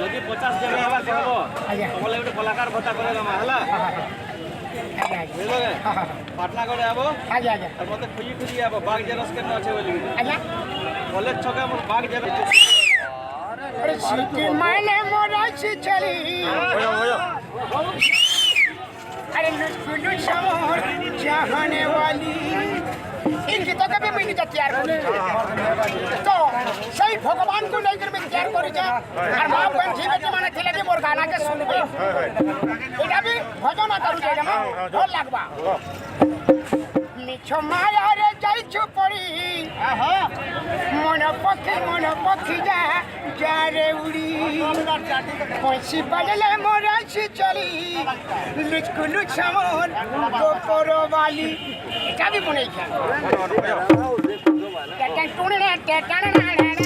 যদি 50 জেলা হবা করব তোমালে ଗୋଟେ କଳାକାର ଭତ୍ତା କରେଦମା ହେଲା ବୁଝିଲगे ପାଟନା করে আবো আগে আগে আর মতে খুঁজি খুঁজি আবো বাগ জেরক্স কেন আছে বলি আচ্ছা কলেজ ছকা মোর বাগ জেরক্স আরে সিটি মাইলে মোরাছি চলি अरे लुटफुलु समोर चाहने वाली इनकी तो कभी मैं नहीं तैयार करी तो सही भगवान को लेकर मैं तैयार करी जा और मां बहन जी बेटे माने थिले कि मोर गाना के सुनबे एटा भी भजन करू जे हम ढोल लागबा मिछो माया रे जाई छुपड़ी आहा मन पक्षी जा जा रे उड़ी पंछी बजले मोरासी चली लुचकुलु समोर गोपर वाली এটা भी বনাই খা টেটান টুনে টেটান না না না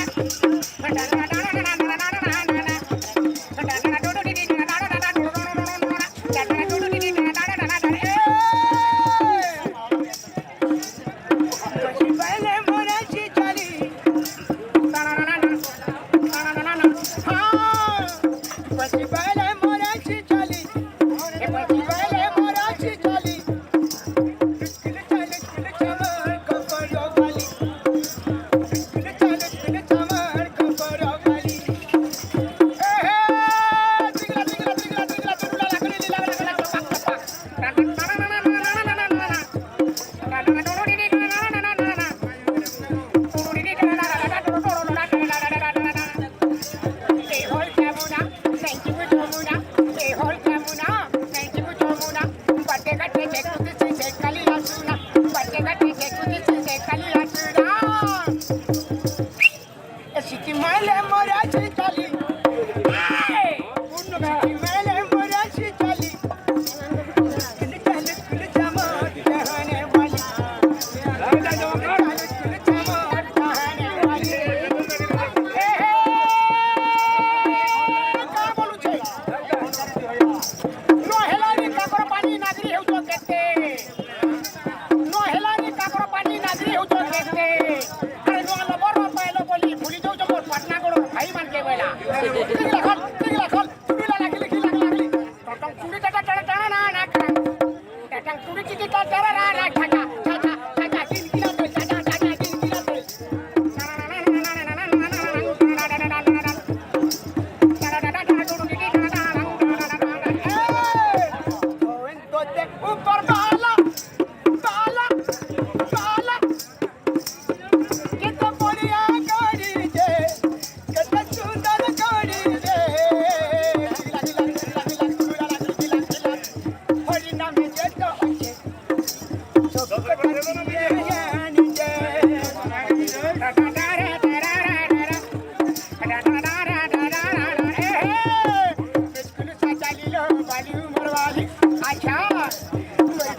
वाली उमर वाली अच्छा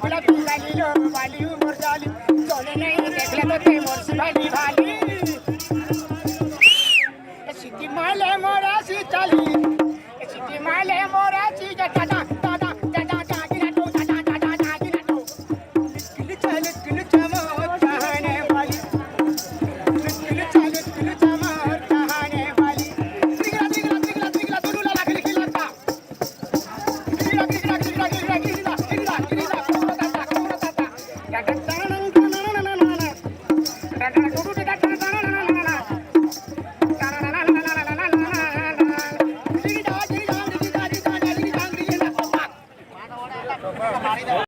गुलाब की वाली लो वाली उमर वाली तोने नहीं देख ले तो ते मोर सी वाली वाली सिटी माले मोरा सी चाली सिटी माले मोरा सी दादा दादा दादा गिरा तो दादा दादा गिरा तो किल चमक कहाने वाली किल चमक कहाने वाली तिगला दोनों ला लाख लिखी लगता तिगला